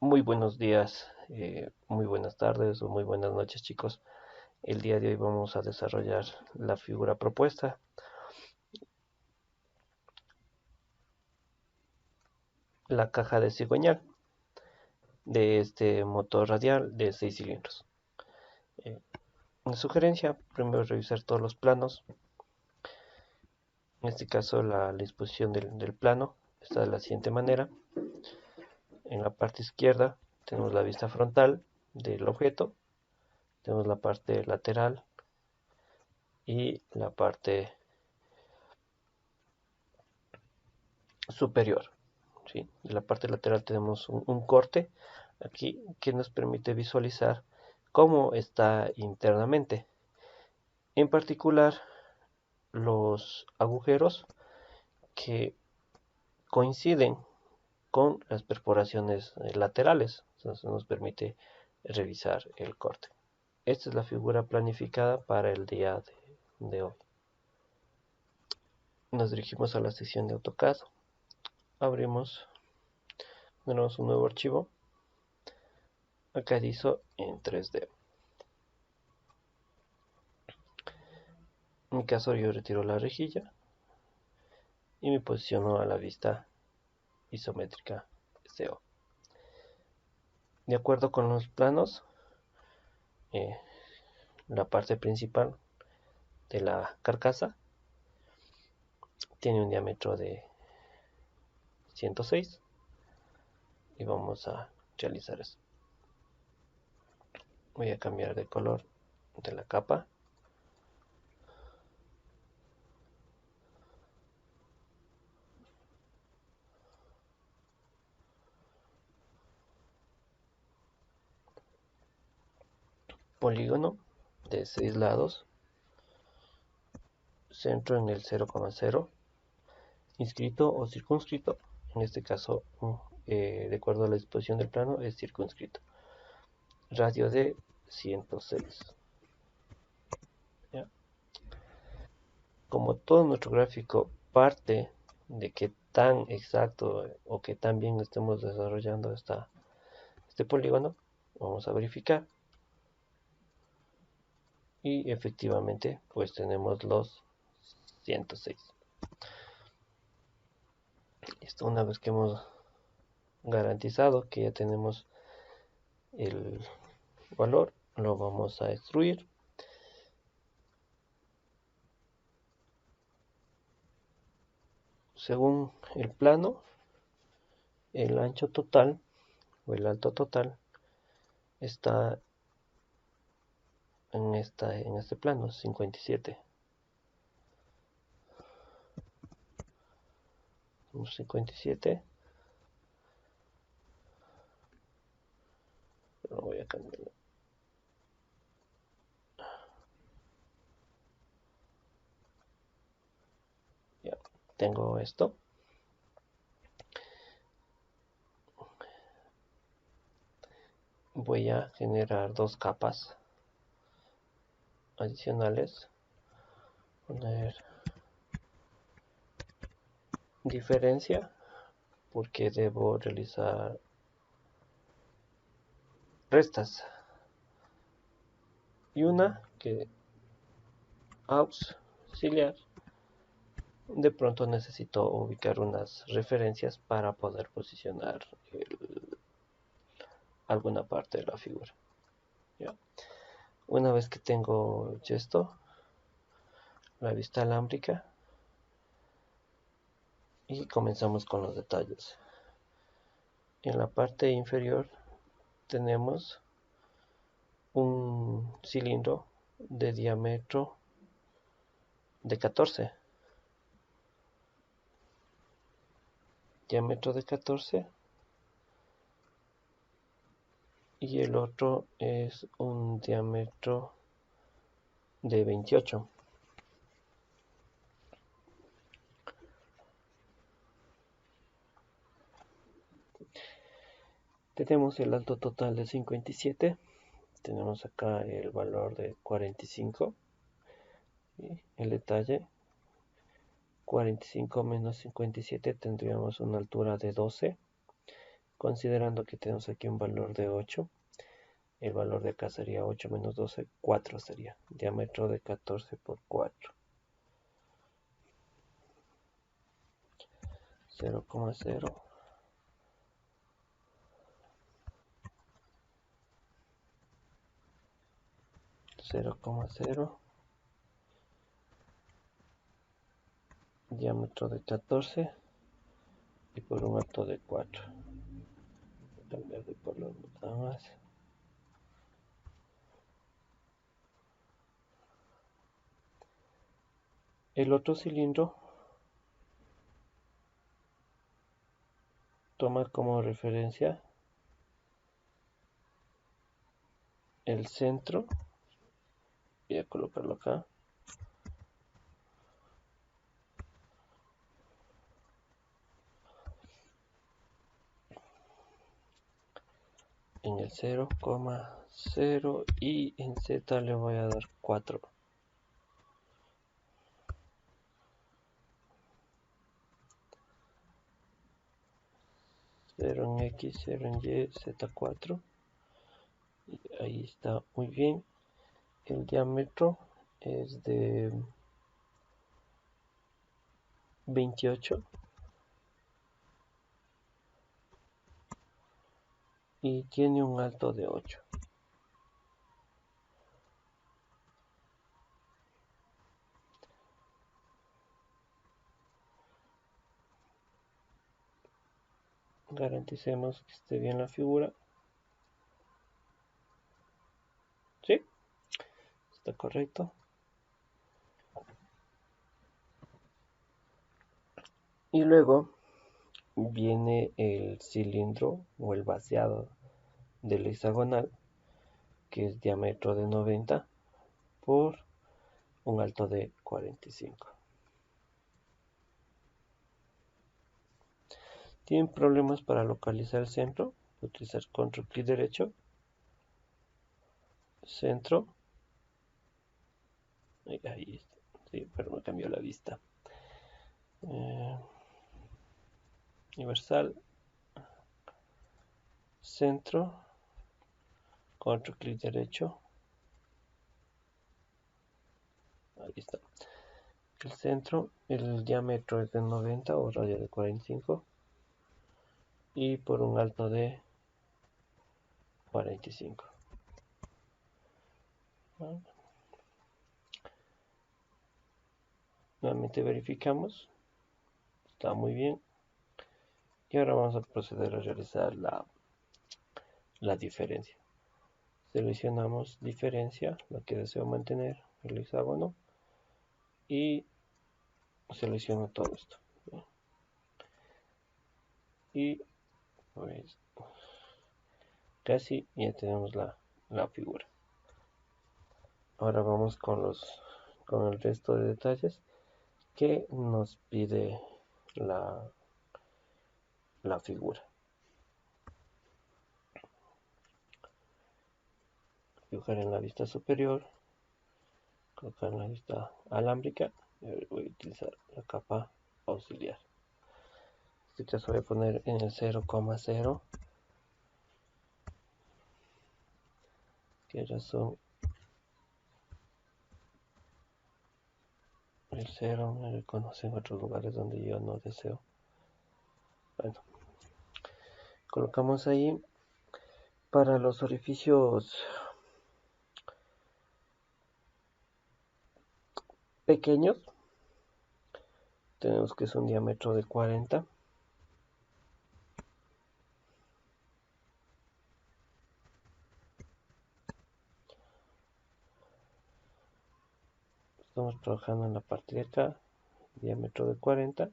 Muy buenos días, muy buenas tardes o muy buenas noches, chicos. El día de hoy vamos a desarrollar la figura propuesta, la caja de cigüeñal de este motor radial de 6 cilindros. Una sugerencia, primero revisar todos los planos. En este caso la disposición del plano está de la siguiente manera. En la parte izquierda tenemos la vista frontal del objeto, tenemos la parte lateral y la parte superior. ¿Sí? En la parte lateral tenemos un corte aquí que nos permite visualizar cómo está internamente. En particular, los agujeros que coinciden con las perforaciones laterales. Entonces nos permite revisar el corte. Esta es la figura planificada para el día de hoy. Nos dirigimos a la sección de AutoCAD. Abrimos, tenemos un nuevo archivo. Acá dice en 3D. En mi caso yo retiro la rejilla y me posiciono a la vista isométrica SEO. De acuerdo con los planos, eh, la parte principal de la carcasa tiene un diámetro de 106 y vamos a realizar eso. Voy a cambiar de color de la capa. Polígono de 6 lados, centro en el 0,0, inscrito o circunscrito. En este caso, de acuerdo a la disposición del plano, es circunscrito. Radio de 106. ¿Ya? Como todo nuestro gráfico parte de que tan exacto o que tan bien estemos desarrollando este polígono, vamos a verificar y efectivamente pues tenemos los 106. Esto una vez que hemos garantizado que ya tenemos el valor, lo vamos a extruir. Según el plano, el ancho total o el alto total está en este plano, 57. 57. Lo voy a cambiar. Ya, tengo esto. Voy a generar dos capas adicionales. Poner diferencia porque debo realizar restas. Y una que auxiliar. De pronto necesito ubicar unas referencias para poder posicionar alguna parte de la figura. ¿Ya? Una vez que tengo esto, la vista alámbrica, y comenzamos con los detalles. En la parte inferior tenemos un cilindro de diámetro de 14. Diámetro de 14. Y el otro es un diámetro de 28. Tenemos el alto total de 57. Tenemos acá el valor de 45. Y el detalle, 45 menos 57 tendríamos una altura de 12. considerando que tenemos aquí un valor de 8, el valor de acá sería 8 menos 12, 4 sería, diámetro de 14 por 4, 0,0, 0,0, diámetro de 14 y por un alto de 4. Voy a cambiar de color nada más. El otro cilindro toma como referencia el centro. Voy a colocarlo acá. En el 0,0 y en Z le voy a dar 4. 0 en X, 0 en Y, Z4. Y ahí está muy bien. El diámetro es de 28 y tiene un alto de 8. Garanticemos que esté bien la figura. ¿Sí? Está correcto. Y luego viene el cilindro o el vaciado del hexagonal, que es diámetro de 90 por un alto de 45. ¿Tienen problemas para localizar el centro? Utilizar control clic derecho, centro. Ahí está. Sí, pero me cambió la vista. Universal, centro, control clic derecho. Ahí está. El centro, el diámetro es de 90 o radio de 45 y por un alto de 45. Nuevamente verificamos. Está muy bien. Y ahora vamos a proceder a realizar la diferencia. Seleccionamos diferencia, la que deseo mantener, el hexágono, y selecciono todo esto. Y pues casi ya tenemos la figura. Ahora vamos con el resto de detalles que nos pide la figura. Dibujar en la vista superior, colocar en la vista alámbrica. Y voy a utilizar la capa auxiliar. En este caso voy a poner en el 0,0, que ya son el 0, me reconoce en otros lugares donde yo no deseo. Bueno, colocamos ahí. Para los orificios pequeños tenemos que es un diámetro de 40. Estamos trabajando en la parte de acá, diámetro de 40,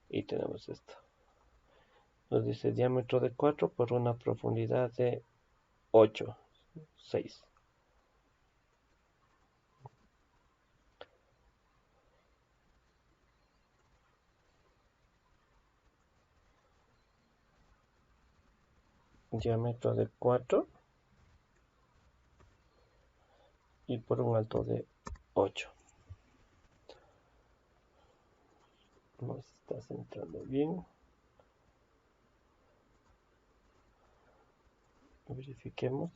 y tenemos esto. Nos dice diámetro de 4 por una profundidad de 8, 6. Diámetro de 4 y por un alto de 8. Nos está centrando bien. Verifiquemos.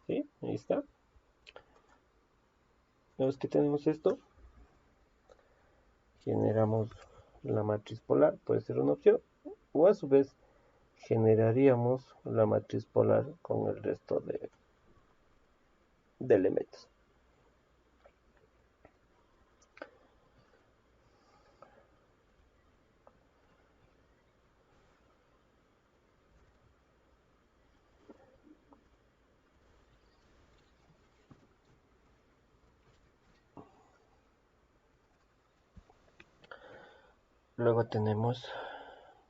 ¿Sí? Ahí está. Una vez que tenemos esto, generamos la matriz polar, puede ser una opción, o a su vez generaríamos la matriz polar con el resto de elementos. Luego tenemos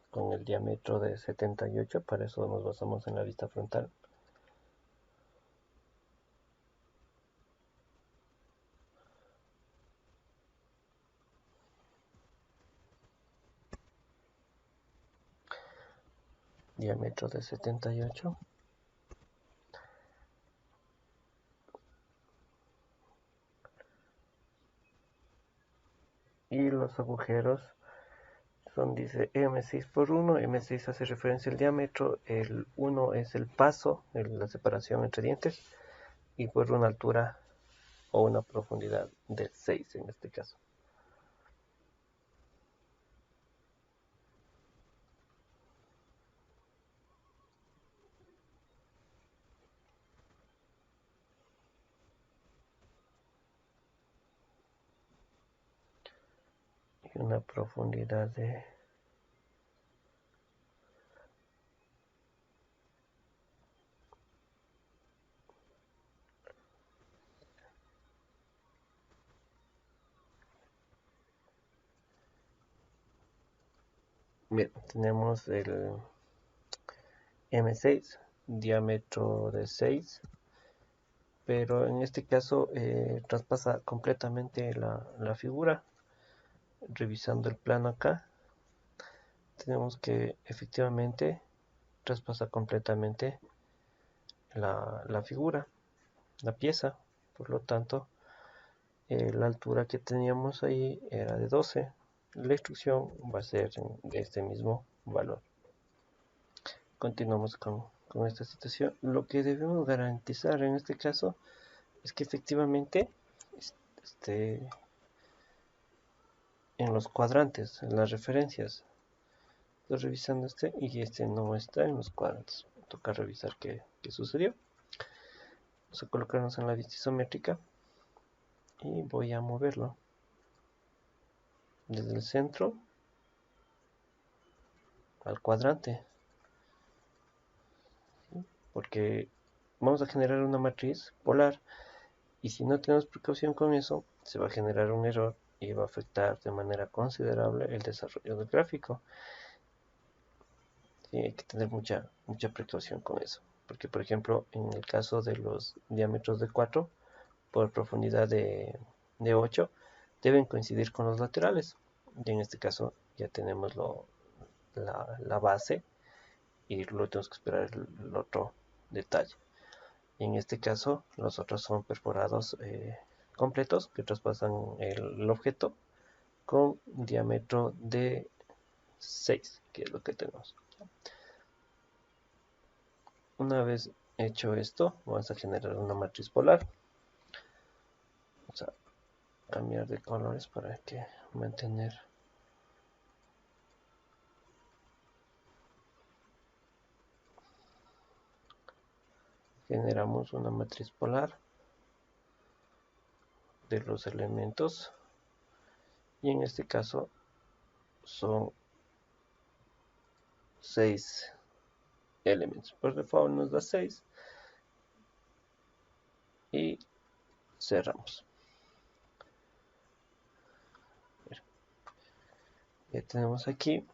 con el diámetro de 78, para eso nos basamos en la vista frontal. Diámetro de 78. Y los agujeros son, dice M6 por 1, M6 hace referencia al diámetro, el 1 es el paso, la separación entre dientes, y por una altura o una profundidad de 6 en este caso. Y una profundidad de bien, tenemos el M6, diámetro de 6, pero en este caso traspasa completamente la figura. Revisando el plano acá, tenemos que efectivamente traspasa completamente la figura, la pieza. Por lo tanto, la altura que teníamos ahí era de 12. La instrucción va a ser de este mismo valor. Continuamos con esta situación. Lo que debemos garantizar en este caso es que efectivamente esté en los cuadrantes, en las referencias. Estoy revisando este y este no está en los cuadrantes. Toca revisar qué sucedió. Vamos a colocarnos en la vista isométrica y voy a moverlo desde el centro al cuadrante, porque vamos a generar una matriz polar y si no tenemos precaución con eso, se va a generar un error y va a afectar de manera considerable el desarrollo del gráfico. Y hay que tener mucha precaución con eso, porque por ejemplo en el caso de los diámetros de 4 por profundidad de 8 deben coincidir con los laterales, y en este caso ya tenemos la base y luego tenemos que esperar el otro detalle. Y en este caso los otros son perforados completos que traspasan el objeto con un diámetro de 6, que es lo que tenemos. Una vez hecho esto, vamos a generar una matriz polar. Vamos a cambiar de colores para que mantener. Generamos una matriz polar de los elementos y en este caso son 6 elementos. Por default nos da 6 y cerramos. Ya tenemos aquí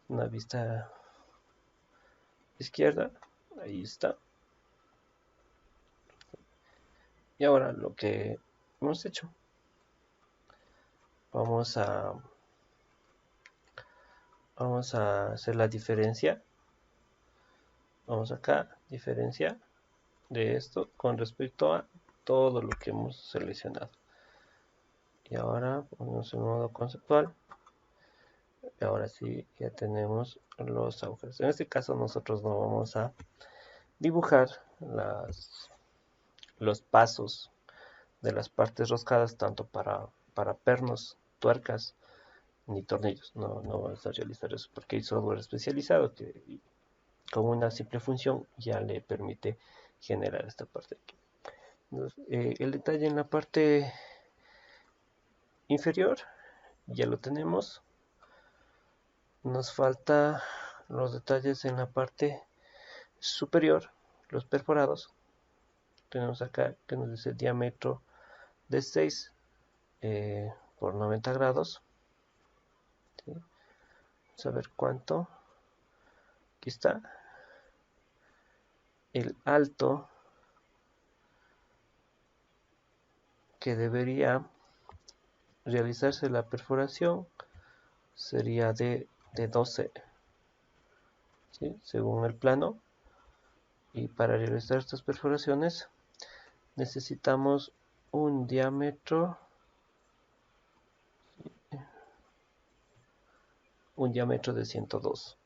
una vista izquierda, ahí está. Y ahora lo que hemos hecho, vamos a hacer la diferencia. Vamos acá, diferencia de esto con respecto a todo lo que hemos seleccionado. Y ahora ponemos en modo conceptual. Ahora sí, ya tenemos los agujeros. En este caso nosotros no vamos a dibujar los pasos de las partes roscadas tanto para pernos, tuercas ni tornillos. No vamos a realizar eso porque hay software especializado que con una simple función ya le permite generar esta parte aquí. Entonces, el detalle en la parte inferior ya lo tenemos. Nos falta los detalles en la parte superior, los perforados. Tenemos acá que nos dice diámetro de 6 por 90 grados. ¿Sí? Vamos a ver cuánto. Aquí está. El alto que debería realizarse la perforación sería de 12, ¿sí? Según el plano. Y para realizar estas perforaciones necesitamos un diámetro de 102.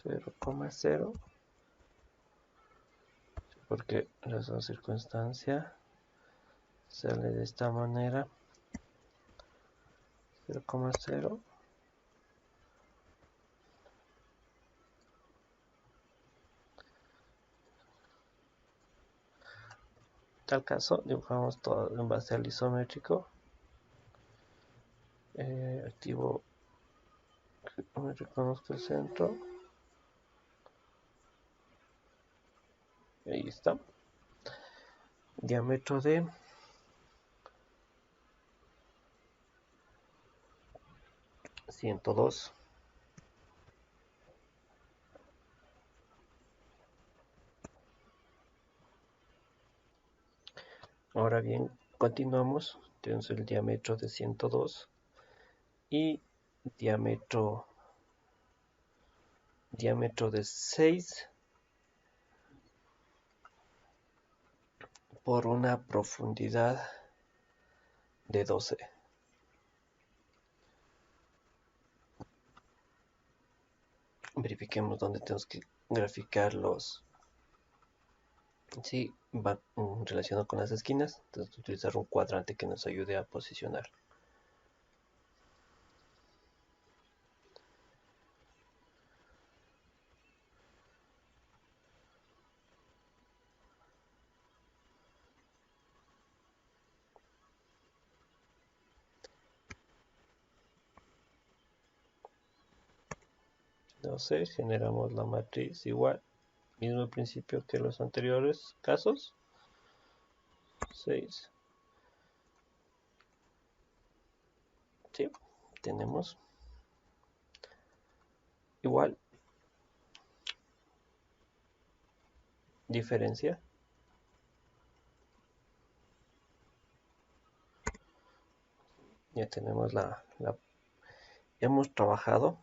Cero coma cero, porque razón circunstancia sale de esta manera. 0,0. En tal caso dibujamos todo en base al isométrico. Activo, me reconozco el centro. Ahí está. Diámetro de 102. Ahora bien, continuamos. Tenemos el diámetro de 102 y diámetro de 6 por una profundidad de 12. Verifiquemos dónde tenemos que graficar los. Sí, va relacionado con las esquinas. Entonces utilizar un cuadrante que nos ayude a posicionar. Entonces generamos la matriz igual, mismo principio que los anteriores casos. 6. Sí, tenemos igual diferencia. Ya tenemos hemos trabajado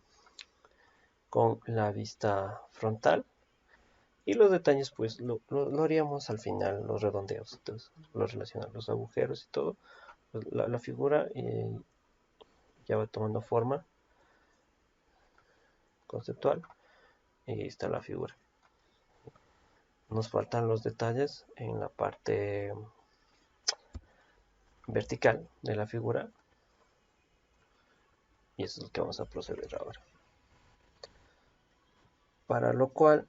con la vista frontal y los detalles pues lo haríamos al final, los redondeos. Entonces lo relacionan los agujeros y todo. Pues, la figura ya va tomando forma conceptual y ahí está la figura. Nos faltan los detalles en la parte vertical de la figura y eso es lo que vamos a proceder ahora. Para lo cual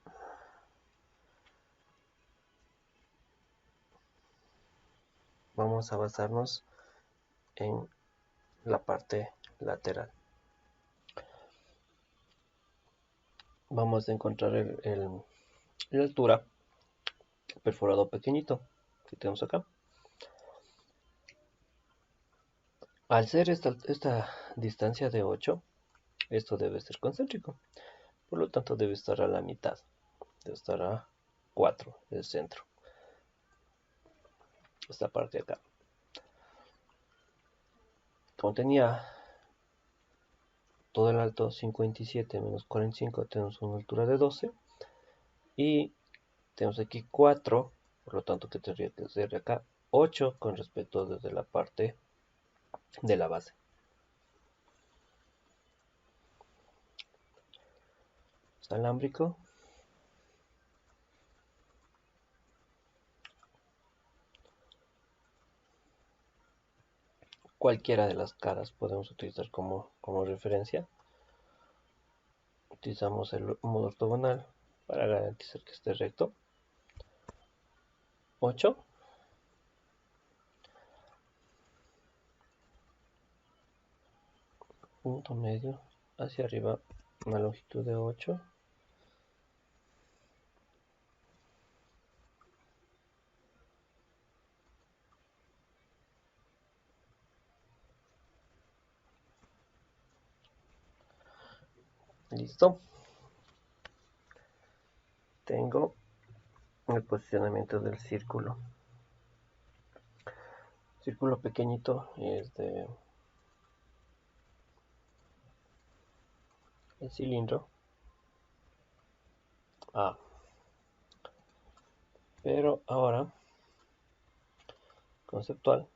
vamos a basarnos en la parte lateral. Vamos a encontrar la altura perforado pequeñito que tenemos acá. Al ser esta distancia de 8, esto debe ser concéntrico. Por lo tanto debe estar a la mitad. Debe estar a 4 del centro. Esta parte de acá. Como tenía todo el alto 57 menos 45, tenemos una altura de 12. Y tenemos aquí 4, por lo tanto que tendría que ser acá 8 con respecto desde la parte de la base. Alámbrico. Cualquiera de las caras podemos utilizar como referencia. Utilizamos el modo ortogonal para garantizar que esté recto. 8. Punto medio hacia arriba, una longitud de 8. Listo. Tengo el posicionamiento del círculo. Círculo pequeñito es de el cilindro A. Pero ahora, conceptual,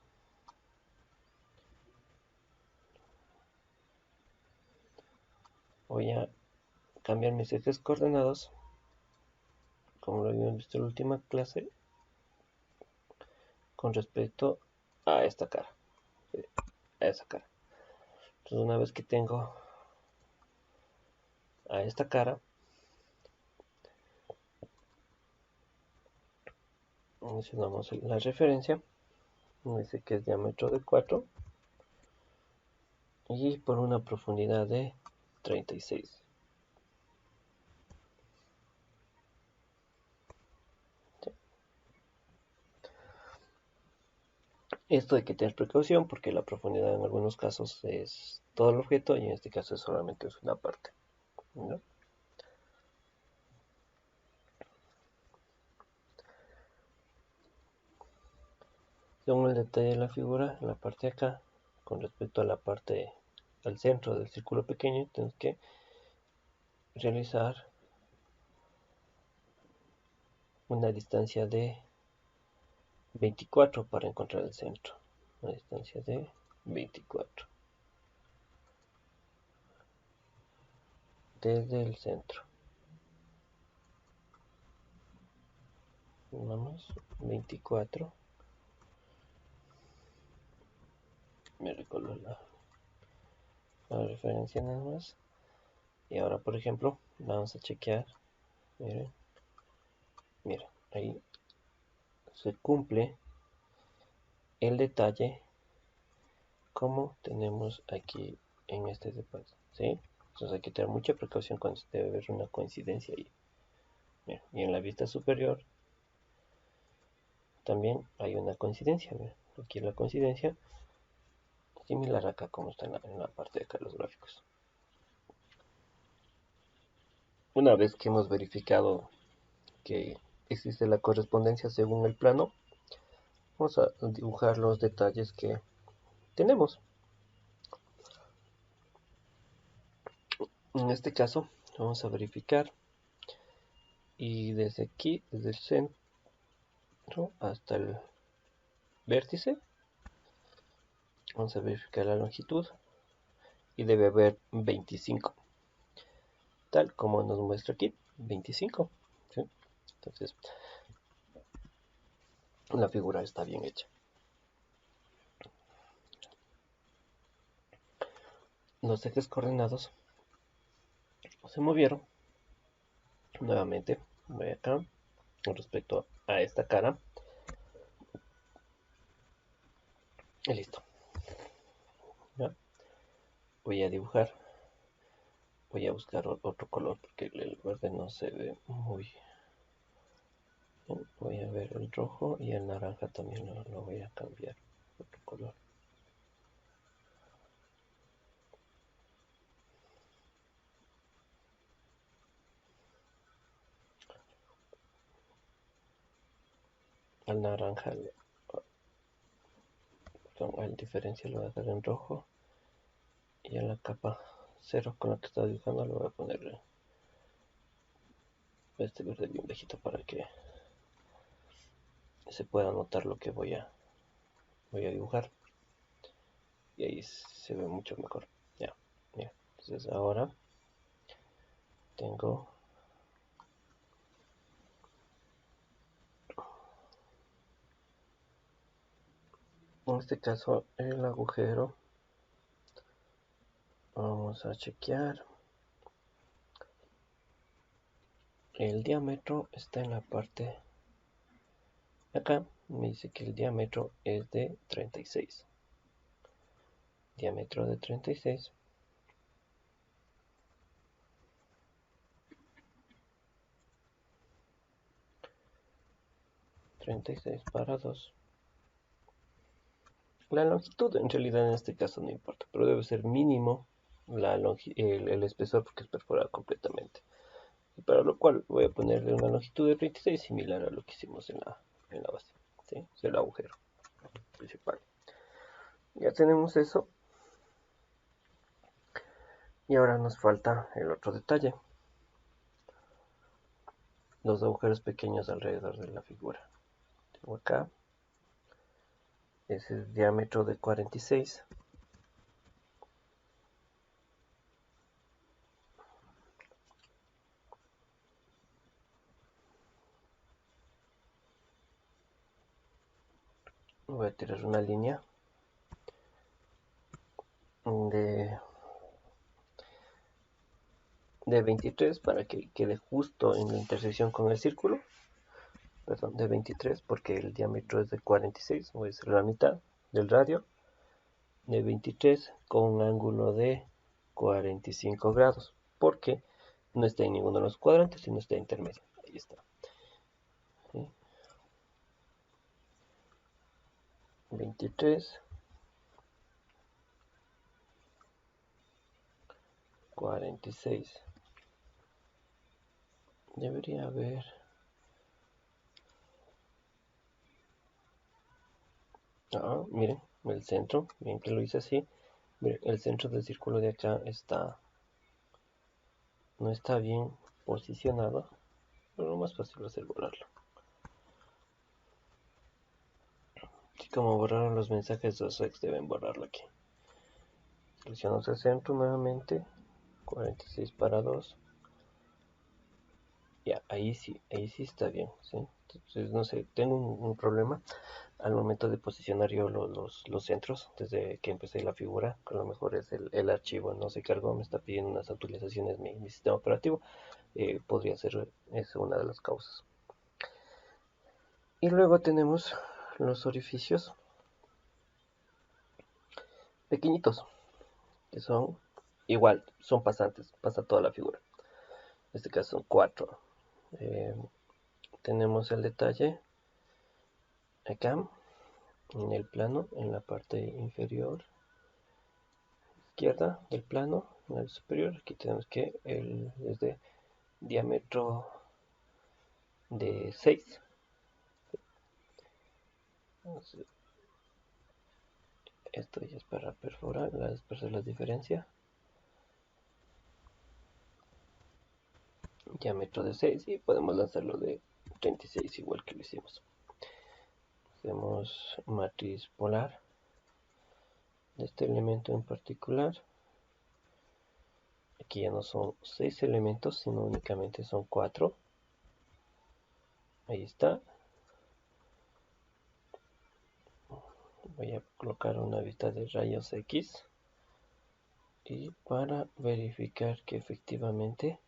voy a cambiar mis ejes coordenados, como lo habíamos visto en la última clase, con respecto a esta cara, a esa cara. Entonces, una vez que tengo a esta cara, mencionamos la referencia, dice que es diámetro de 4 y por una profundidad de 36. Esto hay que tener precaución porque la profundidad en algunos casos es todo el objeto y en este caso solamente es una parte, ¿no? Según el detalle de la figura, en la parte de acá, con respecto a la parte al centro del círculo pequeño, tenemos que realizar una distancia de 24 para encontrar el centro. Una distancia de 24 desde el centro. Vamos, 24. Me recuerdo la referencia nada más. Y ahora, por ejemplo, vamos a chequear. Miren, mira, ahí se cumple el detalle como tenemos aquí en este detalle, ¿sí? Entonces hay que tener mucha precaución cuando se debe ver una coincidencia ahí. Mira, y en la vista superior también hay una coincidencia. Mira, aquí la coincidencia similar acá como está en la parte de acá de los gráficos. Una vez que hemos verificado que existe la correspondencia según el plano, vamos a dibujar los detalles que tenemos. En este caso vamos a verificar y desde aquí, desde el centro hasta el vértice, vamos a verificar la longitud y debe haber 25, tal como nos muestra aquí, 25, ¿sí? Entonces la figura está bien hecha. Los ejes coordenados se movieron. Nuevamente voy acá con respecto a esta cara y listo. ¿Ya? Voy a dibujar, voy a buscar otro color porque el verde no se ve muy bien. Voy a ver el rojo y el naranja también lo voy a cambiar otro color. Al naranja, el diferencial lo voy a dejar en rojo y a la capa 0 con lo que estaba dibujando. Le voy a poner este verde bien bajito para que se pueda notar lo que voy a dibujar, y ahí se ve mucho mejor. Ya, mira. Entonces ahora tengo en este caso el agujero. Vamos a chequear. El diámetro está en la parte acá. Me dice que el diámetro es de 36. Diámetro de 36. 36 para 2. La longitud en realidad en este caso no importa, pero debe ser mínimo el espesor porque es perforado completamente. Y para lo cual voy a ponerle una longitud de 36 similar a lo que hicimos en la base. ¿Sí? Es el agujero principal. Ya tenemos eso. Y ahora nos falta el otro detalle. Los agujeros pequeños alrededor de la figura. Tengo acá. Ese es diámetro de 46. Voy a tirar una línea de 23 para que quede justo en la intersección con el círculo. Perdón, de 23 porque el diámetro es de 46, voy a hacer la mitad del radio de 23 con un ángulo de 45 grados, porque no está en ninguno de los cuadrantes, sino está intermedio. Ahí está. ¿Sí? 23, 46. Debería haber... miren, el centro, bien que lo hice así. Miren, el centro del círculo de acá no está bien posicionado, pero lo más fácil va a ser borrarlo. Así como borraron los mensajes, los ex deben borrarlo aquí. Seleccionamos el centro nuevamente, 46 para 2. Ya, ahí sí está bien, ¿sí? Entonces, no sé, tengo un problema al momento de posicionar yo los centros, desde que empecé la figura, que a lo mejor es el archivo no se cargó, me está pidiendo unas actualizaciones mi sistema operativo, podría ser eso una de las causas. Y luego tenemos los orificios pequeñitos, que son igual, son pasantes, pasa toda la figura. En este caso son 4. Tenemos el detalle acá en el plano, en la parte inferior izquierda del plano, en el superior. Aquí tenemos que es de diámetro de 6. Entonces, esto ya es para perforar, para la diferencia. Diámetro de 6 y podemos lanzarlo de 36 igual que lo hicimos. Hacemos matriz polar de este elemento en particular. Aquí ya no son 6 elementos, sino únicamente son 4. Ahí está. Voy a colocar una vista de rayos X. Y para verificar que efectivamente,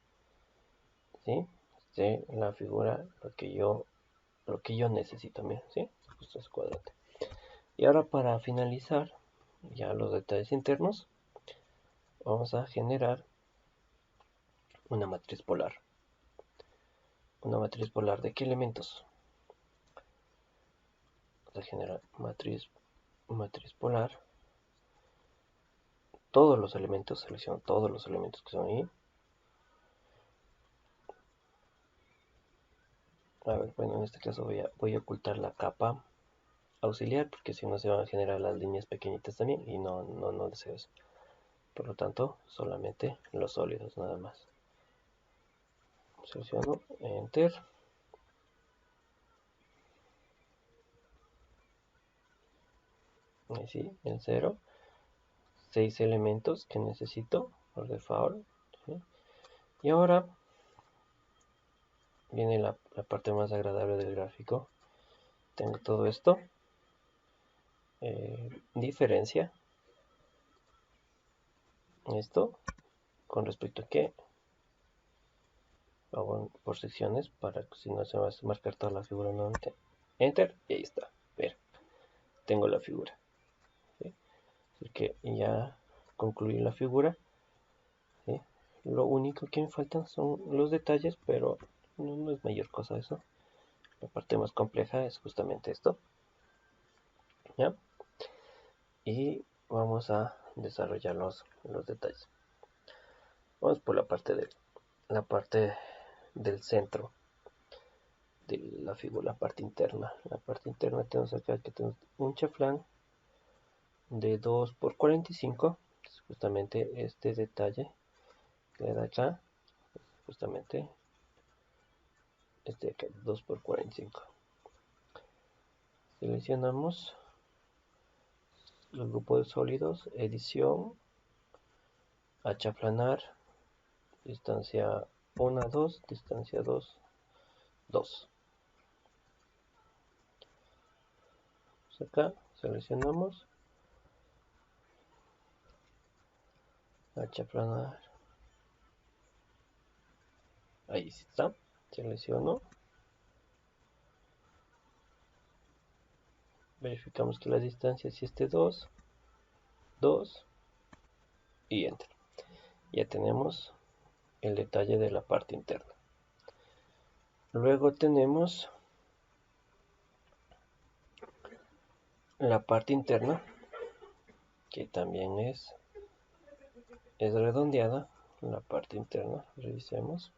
¿sí?, esté la figura lo que yo necesito. Miren, ¿sí? Justo ese cuadrante. Y ahora para finalizar ya los detalles internos, vamos a generar una matriz polar. ¿Una matriz polar de qué elementos? Vamos a generar matriz polar. Todos los elementos, selecciono todos los elementos que son ahí. A ver, bueno, en este caso voy a ocultar la capa auxiliar porque si no se van a generar las líneas pequeñitas también y no deseo eso. por lo tanto solamente los sólidos nada más. Selecciono Enter. Y sí, el 0. 6 elementos que necesito por default. ¿Sí? Y ahora viene la parte más agradable del gráfico. Tengo todo esto. Diferencia esto con respecto a que hago por secciones para que si no se va a marcar toda la figura nuevamente. Enter y ahí está. Ver, tengo la figura. ¿Sí? Así que ya concluí la figura. ¿Sí? Lo único que me faltan son los detalles, pero no es mayor cosa eso. La parte más compleja es justamente esto. ¿Ya? Y vamos a desarrollar los detalles. Vamos por la parte del centro de la figura, la parte interna. La parte interna tenemos acá que tenemos un chaflán de 2 por 45. Justamente este detalle que da acá, justamente este de acá, 2 por 45. Seleccionamos el grupo de sólidos, edición, achaflanar, distancia 1, 2, distancia 2, 2. Acá seleccionamos achaflanar, ahí está, selecciono, verificamos que la distancia si esté 2, 2 y enter. Ya tenemos el detalle de la parte interna. Luego tenemos la parte interna, que también es redondeada. La parte interna, revisemos.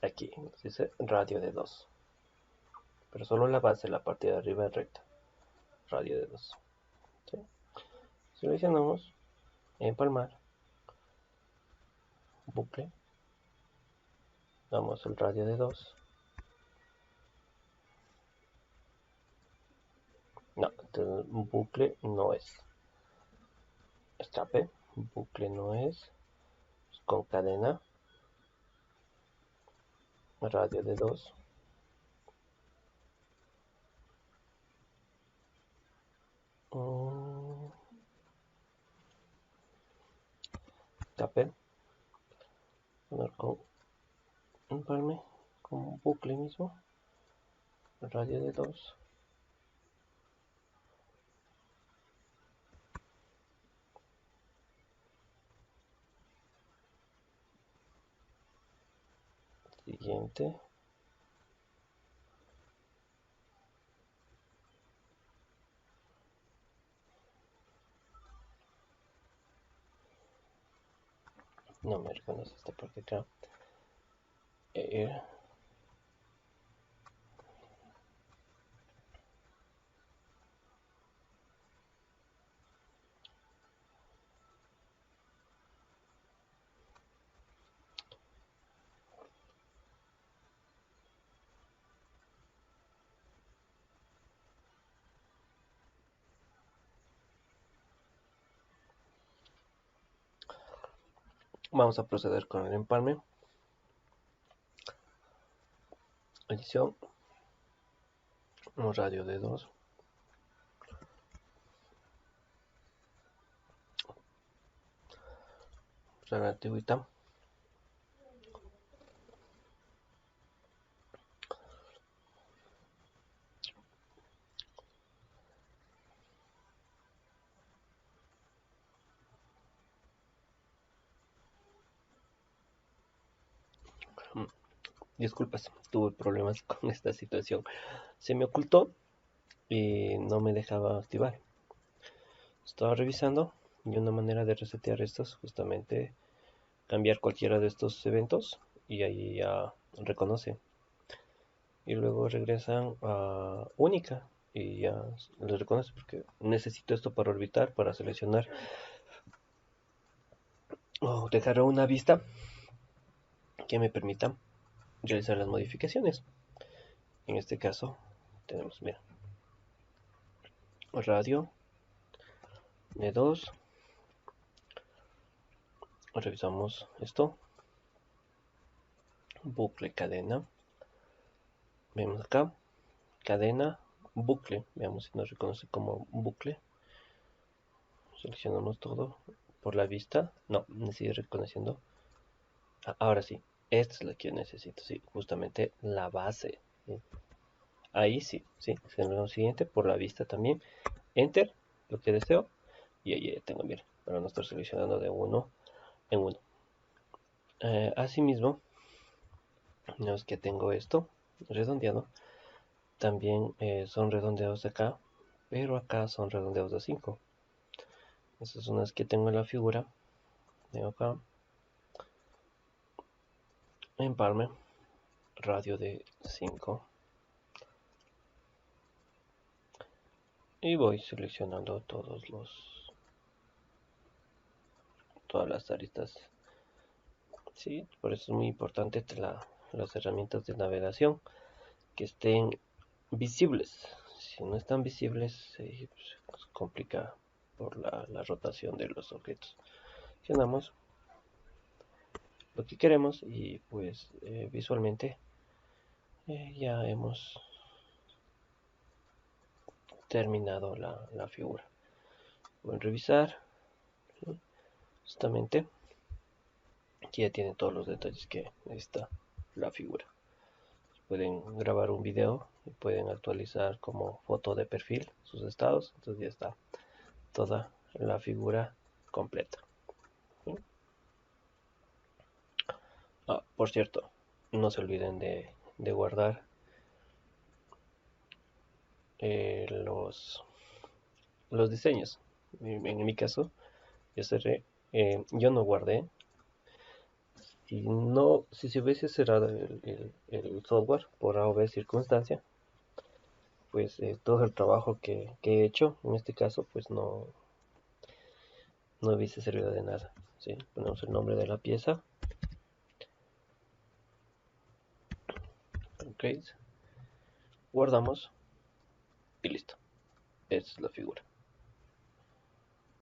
Aquí dice radio de 2, pero solo la base, la parte de arriba es recta. Radio de 2. ¿Sí? Seleccionamos empalmar, bucle, damos el radio de 2. No, un bucle no es. Escape, bucle no es. Con cadena, radio de 2. Escape, poner con empalme, con bucle mismo, radio de 2. Siguiente. No me reconoce esta parte acá. Vamos a proceder con el empalme. Edición. Un radio de 2. La antigüita. Disculpas, tuve problemas con esta situación. Se me ocultó y no me dejaba activar. Estaba revisando y una manera de resetear esto es justamente cambiar cualquiera de estos eventos y ahí ya reconoce. Y luego regresan a única y ya les reconoce porque necesito esto para orbitar, para seleccionar o dejar una vista que me permita realizar las modificaciones. En este caso tenemos, mira, radio de 2. Revisamos esto, bucle cadena, vemos acá, cadena, bucle, veamos si nos reconoce como bucle. Seleccionamos todo por la vista, no, me sigue reconociendo. Ahora sí, esta es la que yo necesito, sí, justamente la base, ¿sí? Ahí sí, sí, lo siguiente por la vista también, enter, lo que deseo, y ahí ya tengo, mira, para no estar seleccionando de uno en uno. Asimismo, una vez que tengo esto redondeado, también son redondeados de acá, pero acá son redondeados de 5. Esas son las que tengo en la figura. Tengo acá, empalme, radio de 5. Y voy seleccionando todas las aristas. Sí, por eso es muy importante las herramientas de navegación que estén visibles. Si no están visibles, pues, complica por la rotación de los objetos. Seleccionamos lo que queremos y pues visualmente ya hemos terminado la figura. Pueden revisar, ¿sí? Justamente aquí ya tienen todos los detalles que necesita la figura. Pueden grabar un video y pueden actualizar como foto de perfil sus estados. Entonces ya está toda la figura completa, ¿sí? Por cierto, no se olviden de guardar los diseños. En mi caso, yo no guardé. Y no, si se hubiese cerrado el software por A o B circunstancia, pues todo el trabajo que he hecho, en este caso, pues no hubiese servido de nada, ¿sí? Ponemos el nombre de la pieza, ok, guardamos y listo. Esta es la figura.